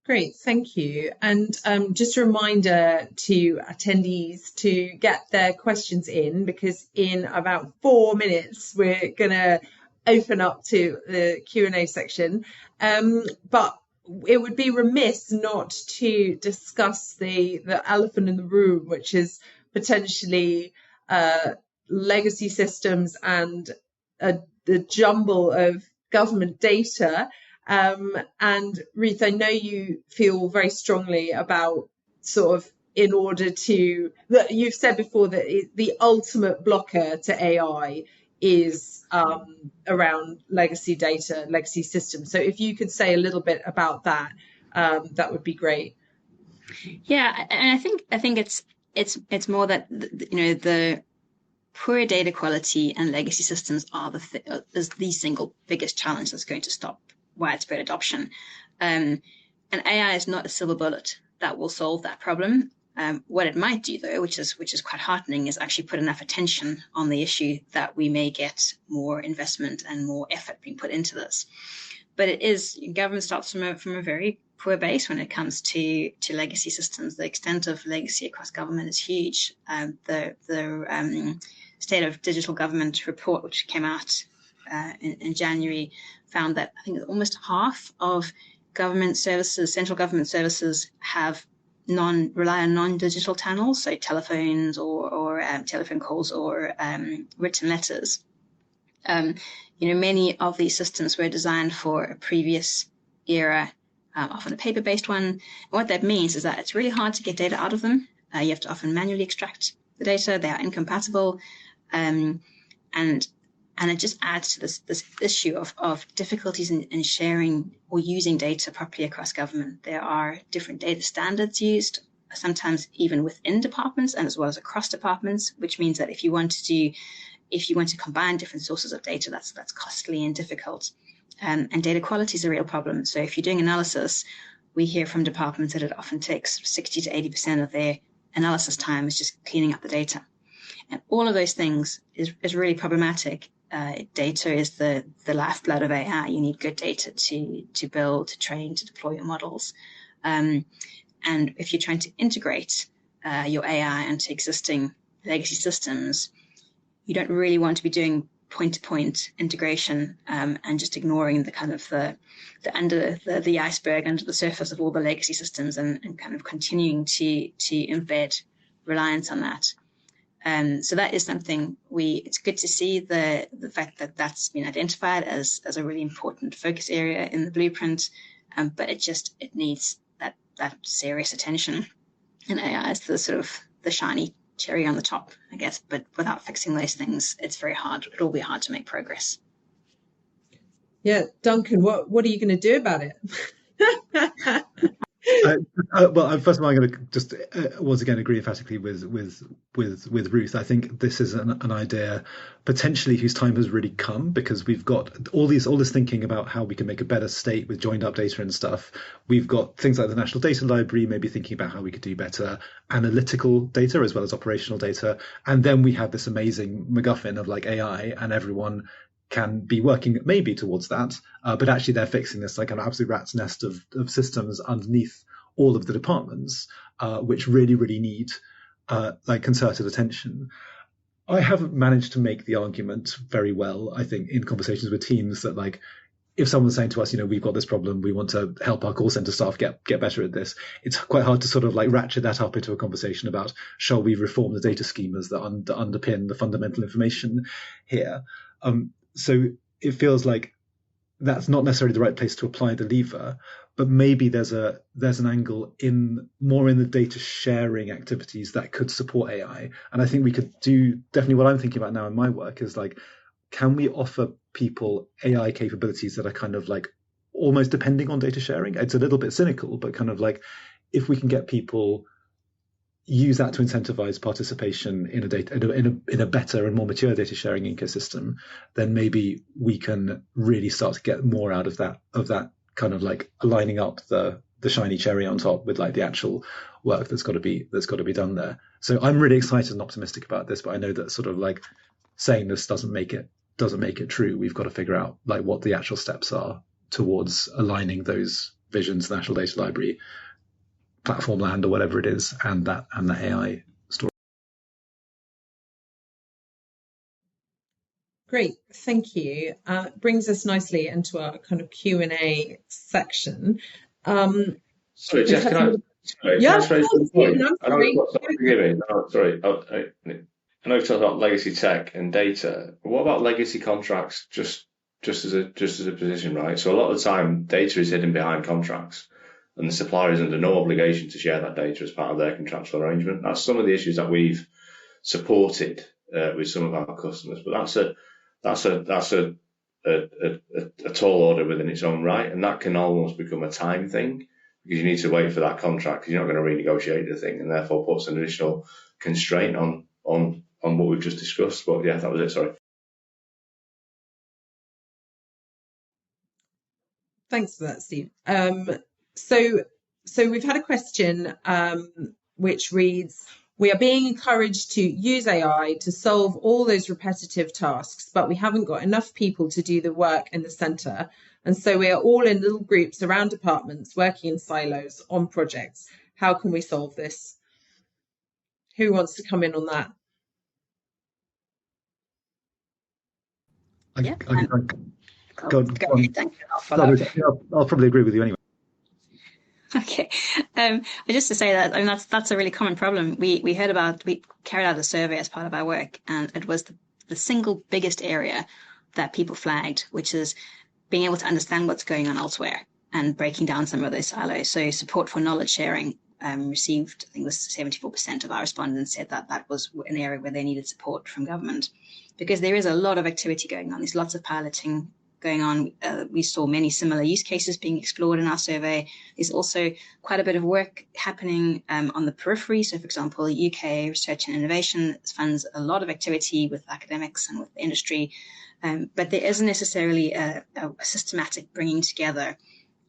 [SPEAKER 2] Great, thank you. And just a reminder to attendees to get their questions in, because in about 4 minutes we're going to open up to the Q&A section. But it would be remiss not to discuss the elephant in the room, which is potentially legacy systems and the jumble of government data. And Ruth, I know you feel very strongly about sort of, in order to, you've said before that the ultimate blocker to AI is around legacy data, legacy systems. So if you could say a little bit about that, that would be great.
[SPEAKER 3] Yeah, and I think it's more that the poor data quality and legacy systems are is the single biggest challenge that's going to stop widespread adoption. And AI is not a silver bullet that will solve that problem. What it might do, though, which is quite heartening, is actually put enough attention on the issue that we may get more investment and more effort being put into this. But government starts from a very poor base when it comes to legacy systems. The extent of legacy across government is huge. The State of Digital Government report, which came out in January, found that I think almost half of government services, central government services, rely on non-digital channels, so telephones or telephone calls or written letters. Many of these systems were designed for a previous era, often a paper-based one. And what that means is that it's really hard to get data out of them. You have to often manually extract the data. They are incompatible, and it just adds to this issue of difficulties in sharing or using data properly across government. There are different data standards used, sometimes even within departments and as well as across departments, which means that if you want to combine different sources of data, that's costly and difficult. And data quality is a real problem. So if you're doing analysis, we hear from departments that it often takes 60 to 80% of their analysis time is just cleaning up the data. And all of those things is really problematic. Data is the lifeblood of AI. You need good data to build, to train, to deploy your models. And if you're trying to integrate your AI into existing legacy systems, you don't really want to be doing point-to-point integration and just ignoring the kind of the iceberg under the surface of all the legacy systems and kind of continuing to embed reliance on that. So that is something it's good to see the fact that that's been identified as a really important focus area in the blueprint, but it needs that serious attention. And AI is the sort of the shiny cherry on the top, I guess, but without fixing those things, it's very hard. It'll be hard to make progress.
[SPEAKER 2] Yeah, Duncan, what are you going to do about it?
[SPEAKER 4] Well, first of all, I'm going to just once again agree emphatically with Ruth. I think this is an idea potentially whose time has really come, because we've got all this thinking about how we can make a better state with joined up data and stuff. We've got things like the National Data Library, maybe thinking about how we could do better analytical data as well as operational data, and then we have this amazing MacGuffin of like AI, and everyone can be working maybe towards that, but actually they're fixing this like an absolute rat's nest of systems underneath all of the departments, which really need like concerted attention. I haven't managed to make the argument very well, I think, in conversations with teams that like, if someone's saying to us, we've got this problem, we want to help our call center staff get better at this, it's quite hard to sort of like ratchet that up into a conversation about, shall we reform the data schemas that underpin the fundamental information here? So it feels like that's not necessarily the right place to apply the lever, but maybe there's an angle more in the data sharing activities that could support AI. And I think we could do, definitely what I'm thinking about now in my work is like, can we offer people AI capabilities that are kind of like almost depending on data sharing? It's a little bit cynical, but kind of like, if we can get people use that to incentivize participation in a better and more mature data sharing ecosystem, then maybe we can really start to get more out of that kind of like lining up the shiny cherry on top with like the actual work that's got to be done there. So I'm really excited and optimistic about this, but I know that sort of like saying this doesn't make it true. We've got to figure out like what the actual steps are towards aligning those visions, the National Data Library, platform land, or whatever it is, and that AI story.
[SPEAKER 2] Great, thank you. Brings us nicely into our kind of Q&A section.
[SPEAKER 5] Sorry, Jess, can I raise one point? I know we've talked about legacy tech and data, but what about legacy contracts just as a position, right? So a lot of the time data is hidden behind contracts, and the supplier is under no obligation to share that data as part of their contractual arrangement. That's some of the issues that we've supported with some of our customers, but that's a tall order within its own right, and that can almost become a time thing, because you need to wait for that contract, because you're not going to renegotiate the thing, and therefore puts an additional constraint on what we've just discussed. But yeah, that was it. Sorry.
[SPEAKER 2] Thanks for that, Steve. So we've had a question which reads, we are being encouraged to use AI to solve all those repetitive tasks, but we haven't got enough people to do the work in the centre. And so we are all in little groups around departments working in silos on projects. How can we solve this? Who wants to come in on that?
[SPEAKER 3] Go ahead, thank you. I'll follow.
[SPEAKER 4] I'll probably agree with you anyway.
[SPEAKER 3] Okay, just to say that, I mean, that's a really common problem. We carried out a survey as part of our work, and it was the single biggest area that people flagged, which is being able to understand what's going on elsewhere and breaking down some of those silos. So support for knowledge sharing received, I think it was 74% of our respondents said that was an area where they needed support from government, because there is a lot of activity going on. There's lots of piloting going on. We saw many similar use cases being explored in our survey. There's also quite a bit of work happening on the periphery. So, for example, UK Research and Innovation funds a lot of activity with academics and with the industry, but there isn't necessarily a systematic bringing together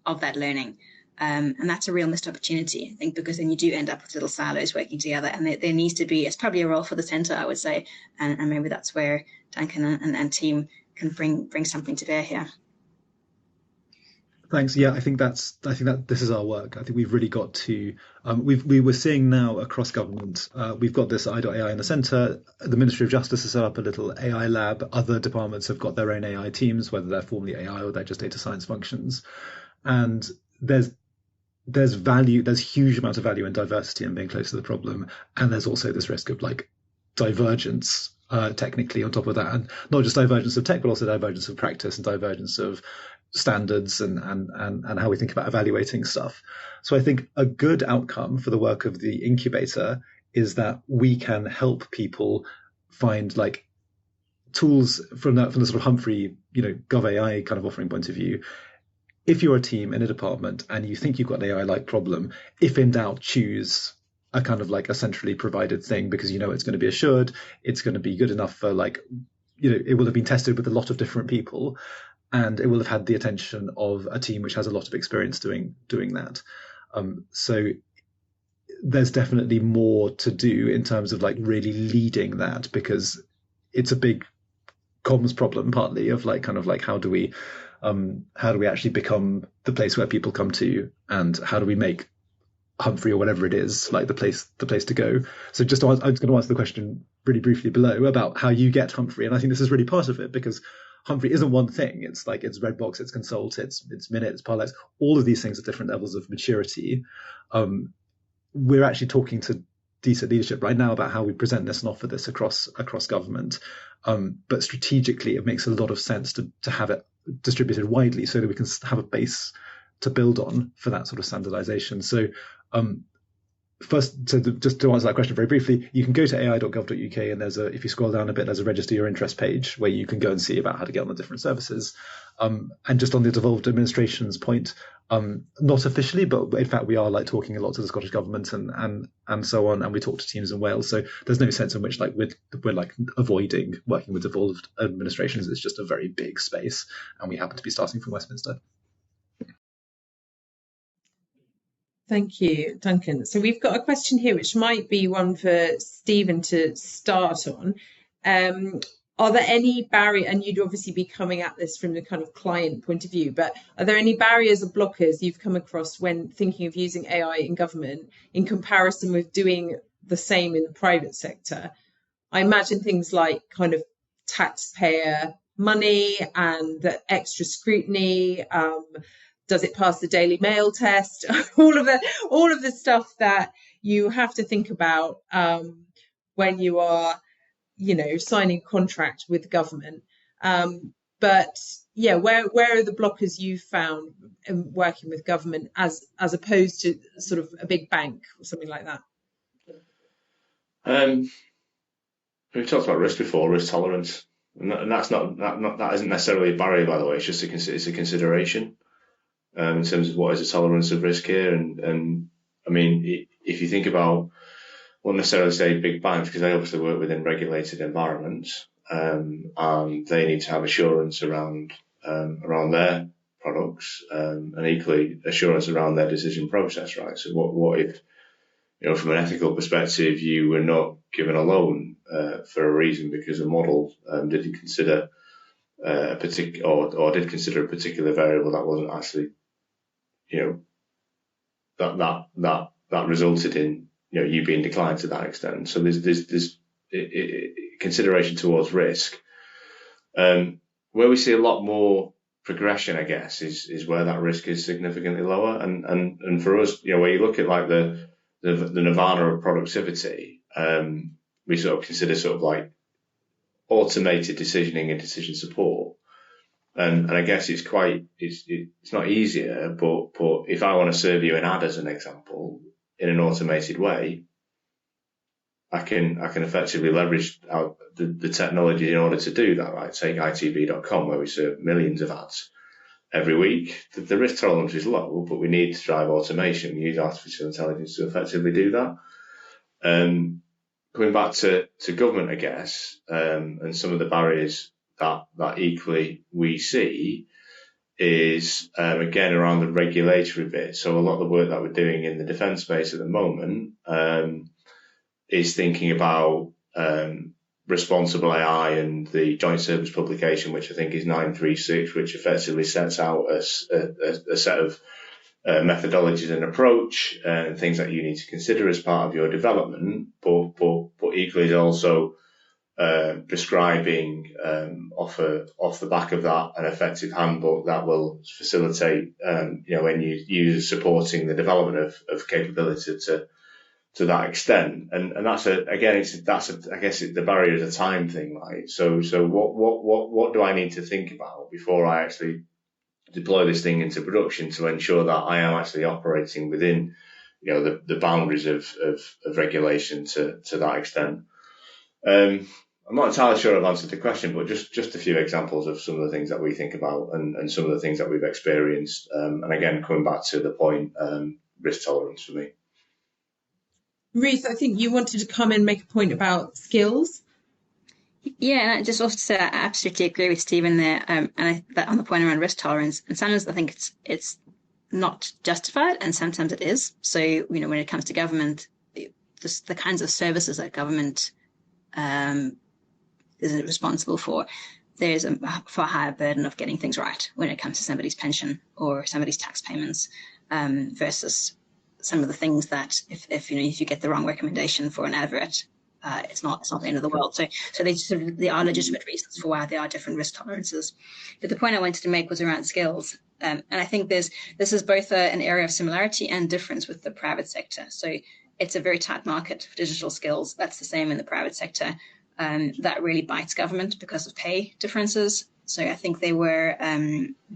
[SPEAKER 3] of that learning. And that's a real missed opportunity, I think, because then you do end up with little silos working together, and there needs to be, it's probably a role for the centre, I would say, and maybe that's where Duncan and team can bring something to bear here.
[SPEAKER 4] Thanks. Yeah, I think that this is our work. I think we've really got to. We were seeing now across government. We've got this I.AI in the centre. The Ministry of Justice has set up a little AI lab. Other departments have got their own AI teams, whether they're formally AI or they're just data science functions. And there's value. There's huge amount of value in diversity and being close to the problem. And there's also this risk of like divergence. Technically on top of that, and not just divergence of tech, but also divergence of practice and divergence of standards and how we think about evaluating stuff. So I think a good outcome for the work of the incubator is that we can help people find like tools from the sort of Humphrey, GovAI kind of offering point of view, if you're a team in a department and you think you've got an AI-like problem, if in doubt, choose a kind of like a centrally provided thing, because you know it's going to be assured, it's going to be good enough for like, you know, it will have been tested with a lot of different people, and it will have had the attention of a team which has a lot of experience doing that. So there's definitely more to do in terms of like really leading that, because it's a big comms problem, partly of like kind of like how do we actually become the place where people come to, and how do we make Humphrey or whatever it is like the place to go. So just I was going to answer the question really briefly below about how you get Humphrey, and I think this is really part of it, because Humphrey isn't one thing. It's like it's Redbox, it's Consult, it's Minute, it's Parlays. All of these things at different levels of maturity. We're actually talking to decent leadership right now about how we present this and offer this across government. But strategically, it makes a lot of sense to have it distributed widely so that we can have a base to build on for that sort of standardization. So first, just to answer that question very briefly, you can go to ai.gov.uk, and if you scroll down a bit, there's a register your interest page where you can go and see about how to get on the different services. And just on the devolved administration's point, not officially, but in fact we are like talking a lot to the Scottish government and so on, and we talk to teams in Wales. So there's no sense in which like we're like avoiding working with devolved administrations. It's just a very big space, and we happen to be starting from Westminster.
[SPEAKER 2] Thank you, Duncan. So we've got a question here, which might be one for Stephen to start on. Are there any barriers, and you'd obviously be coming at this from the kind of client point of view, but are there any barriers or blockers you've come across when thinking of using AI in government in comparison with doing the same in the private sector? I imagine things like kind of taxpayer money and the extra scrutiny, does it pass the Daily Mail test? all of the stuff that you have to think about when you are, you know, signing a contract with government. But yeah, where are the blockers you've found in working with government as opposed to sort of a big bank or something like that?
[SPEAKER 5] We've talked about risk before, risk tolerance, and that's that isn't necessarily a barrier, by the way. It's just it's a consideration. In terms of what is the tolerance of risk here. And I mean, if you think about, I won't necessarily say big banks, because they obviously work within regulated environments, and they need to have assurance around their products, and equally assurance around their decision process, right? So what if, you know, from an ethical perspective, you were not given a loan for a reason because a model didn't consider a particular or did consider a particular variable that wasn't actually, you know, that resulted in, you know, you being declined to that extent. So there's consideration towards risk. Where we see a lot more progression, I guess, is where that risk is significantly lower. And for us, you know, where you look at like the nirvana of productivity, we sort of consider sort of like automated decisioning and decision support. And I guess it's not easier, but if I want to serve you an ad as an example in an automated way, I can effectively leverage the technology in order to do that, right? Take itv.com, where we serve millions of ads every week. The risk tolerance is low, but we need to drive automation. We use artificial intelligence to effectively do that. Going back to government, I guess, and some of the barriers that equally we see is, again, around the regulatory bit. So a lot of the work that we're doing in the defence space at the moment is thinking about responsible AI and the joint service publication, which I think is 936, which effectively sets out a set of methodologies and approach and things that you need to consider as part of your development, but equally is also prescribing off the back of that an effective handbook that will facilitate when you supporting the development of capability to that extent. And that's I guess the barrier is a time thing, right? So what do I need to think about before I actually deploy this thing into production to ensure that I am actually operating within, you know, the boundaries of regulation to that extent. I'm not entirely sure I've answered the question, but just a few examples of some of the things that we think about and some of the things that we've experienced. And again, coming back to the point, risk tolerance for me.
[SPEAKER 2] Ruth, I think you wanted to come and make a point about skills.
[SPEAKER 3] Yeah, and just also to say I absolutely agree with Stephen there, that on the point around risk tolerance, and sometimes I think it's not justified, and sometimes it is. So, when it comes to government, the kinds of services that government is responsible for, there's a far higher burden of getting things right when it comes to somebody's pension or somebody's tax payments, versus some of the things that if you get the wrong recommendation for an advert, it's not the end of the world. So there are legitimate reasons for why there are different risk tolerances. But the point I wanted to make was around skills. And I think this is both an area of similarity and difference with the private sector. So it's a very tight market for digital skills. That's the same in the private sector. That really bites government because of pay differences. So I think there were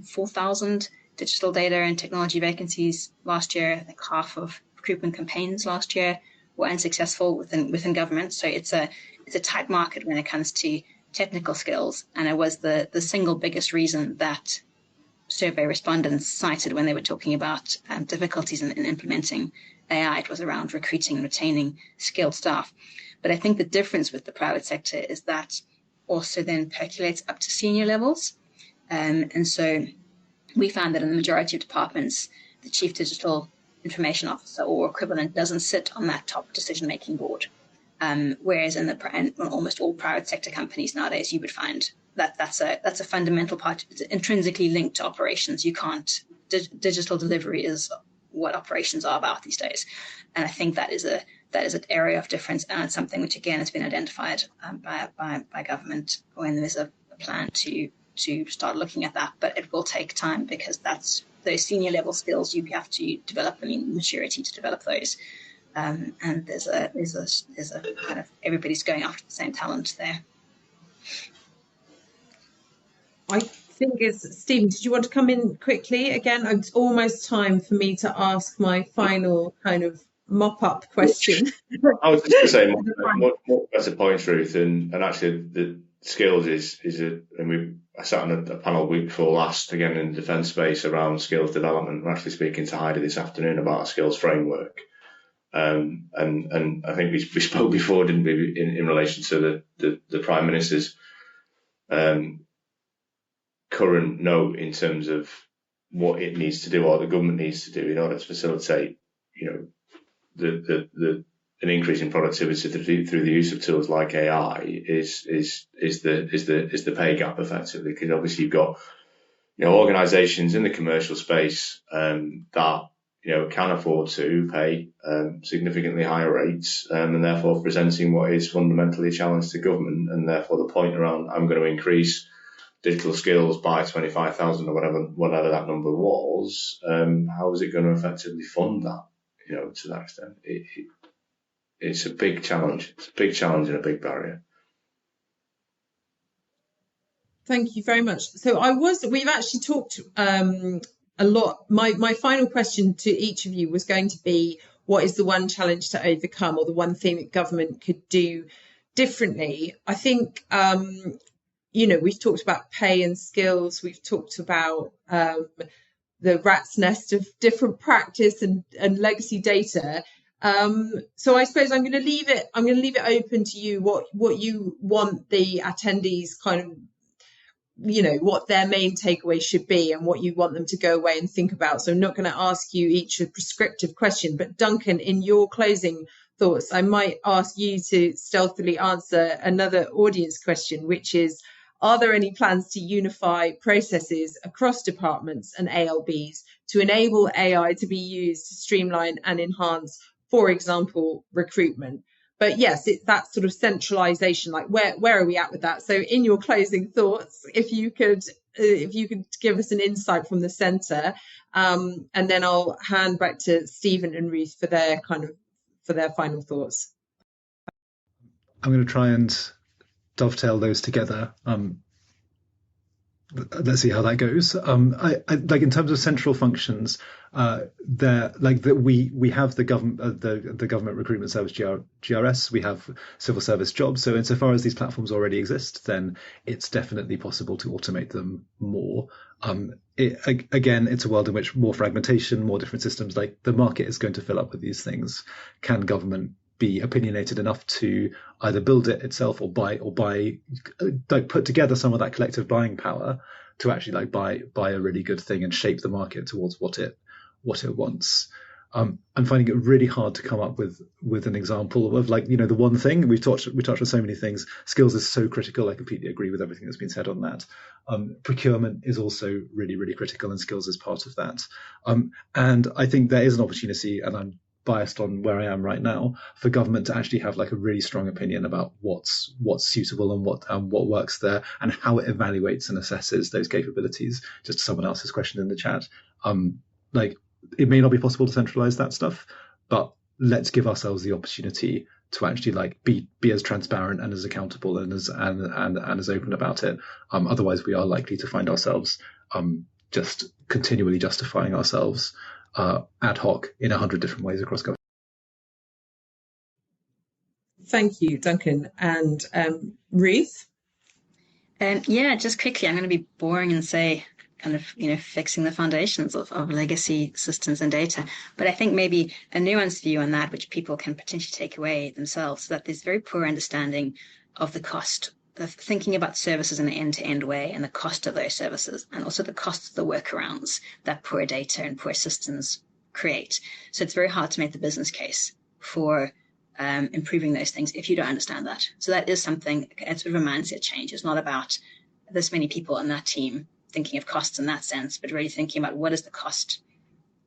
[SPEAKER 3] 4,000 digital data and technology vacancies last year. I think half of recruitment campaigns last year were unsuccessful within government. So it's a tight market when it comes to technical skills. And it was the single biggest reason that survey respondents cited when they were talking about difficulties in implementing AI. It was around recruiting and retaining skilled staff. But I think the difference with the private sector is that also then percolates up to senior levels. And so we found that in the majority of departments, the chief digital information officer or equivalent doesn't sit on that top decision-making board. Whereas in almost all private sector companies nowadays, you would find that that's a fundamental part. It's intrinsically linked to operations. You can't. Digital delivery is what operations are about these days, and I think that is an area of difference, and it's something which again has been identified by government when there's a plan to start looking at that. But it will take time because that's those senior level skills you have to develop. I mean, maturity to develop those. And there's a kind of everybody's going after the same talent there.
[SPEAKER 2] I think Stephen, did you want to come in quickly? Again, it's almost time for me to ask my final kind of mop-up question.
[SPEAKER 5] I was just going to say more better points, Ruth, and actually the skills I sat on a panel week before last, again in the defence space, around skills development. I'm actually speaking to Heidi this afternoon about a skills framework. And I think we spoke before, didn't we, in relation to the Prime Minister's current note in terms of what it needs to do or the government needs to do in order to facilitate, an increase in productivity through the use of tools like AI is the pay gap effectively, because obviously you've got organisations in the commercial space that can afford to pay significantly higher rates, and therefore presenting what is fundamentally a challenge to government, and therefore the point around I'm going to increase digital skills by 25,000 or whatever that number was. How is it going to effectively fund that? To that extent, it's a big challenge. It's a big challenge and a big barrier.
[SPEAKER 2] Thank you very much. So we've actually talked a lot. My final question to each of you was going to be, what is the one challenge to overcome, or the one thing that government could do differently? I think, we've talked about pay and skills. We've talked about the rat's nest of different practice and legacy data. So I suppose I'm going to leave it open to you what you want the attendees kind of, what their main takeaway should be and what you want them to go away and think about. So I'm not going to ask you each a prescriptive question, but Duncan, in your closing thoughts, I might ask you to stealthily answer another audience question, which is, are there any plans to unify processes across departments and ALBs to enable AI to be used to streamline and enhance, for example, recruitment? But yes, it's that sort of centralization. Like, where are we at with that? So in your closing thoughts, if you could give us an insight from the centre, and then I'll hand back to Stephen and Ruth for their final thoughts.
[SPEAKER 4] I'm going to try and dovetail those together. let's see how that goes. I like in terms of central functions, there like that we have the government the government recruitment service GRS. We have civil service jobs. So insofar as these platforms already exist, then it's definitely possible to automate them more. Again, it's a world in which more fragmentation, more different systems, like the market is going to fill up with these things. Can government be opinionated enough to either build it itself or buy like put together some of that collective buying power to actually like buy a really good thing and shape the market towards what it wants? I'm finding it really hard to come up with an example of like, the one thing we touched on so many things. Skills is so critical. I completely agree with everything that's been said on that. Procurement is also really, really critical, and skills is part of that. And I think there is an opportunity, and I'm biased on where I am right now, for government to actually have like a really strong opinion about what's suitable and what works there, and how it evaluates and assesses those capabilities. Just to someone else's question in the chat, like it may not be possible to centralize that stuff, but let's give ourselves the opportunity to actually like be as transparent and as accountable and as open about it. Otherwise, we are likely to find ourselves just continually justifying ourselves ad hoc in 100 different ways across government.
[SPEAKER 2] Thank you, Duncan. And Ruth?
[SPEAKER 3] Just quickly, I'm going to be boring and say kind of, fixing the foundations of legacy systems and data. But I think maybe a nuanced view on that, which people can potentially take away themselves, that there's very poor understanding of the cost of thinking about services in an end-to-end way, and the cost of those services, and also the cost of the workarounds that poor data and poor systems create. So it's very hard to make the business case for improving those things if you don't understand that. So that is something, it's sort of a mindset change. It's not about this many people in that team thinking of costs in that sense, but really thinking about what is the cost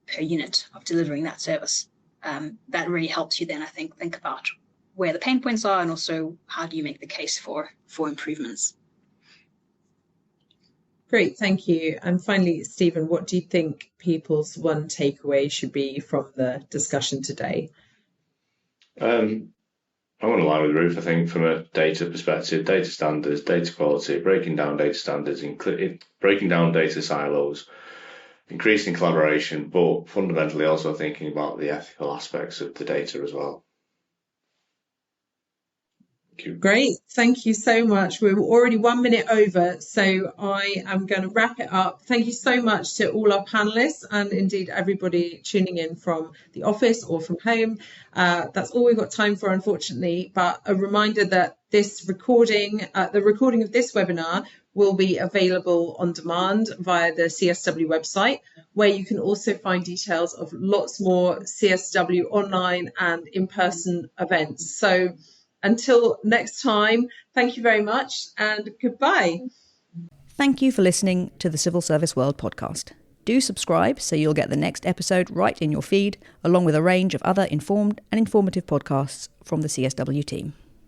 [SPEAKER 3] per unit of delivering that service. That really helps you then, I think about where the pain points are, and also how do you make the case for improvements.
[SPEAKER 2] Great, thank you. And finally, Stephen, what do you think people's one takeaway should be from the discussion today?
[SPEAKER 5] I want to line with Ruth. I think from a data perspective, data standards, data quality, breaking down data standards, breaking down data silos, increasing collaboration, but fundamentally also thinking about the ethical aspects of the data as well.
[SPEAKER 2] Great, thank you so much. We're already 1 minute over, so I am going to wrap it up. Thank you so much to all our panelists, and indeed everybody tuning in from the office or from home. That's all we've got time for, unfortunately, but a reminder that this recording, the recording of this webinar, will be available on demand via the CSW website, where you can also find details of lots more CSW online and in-person events. So until next time, thank you very much and goodbye.
[SPEAKER 1] Thank you for listening to the Civil Service World podcast. Do subscribe so you'll get the next episode right in your feed, along with a range of other informed and informative podcasts from the CSW team.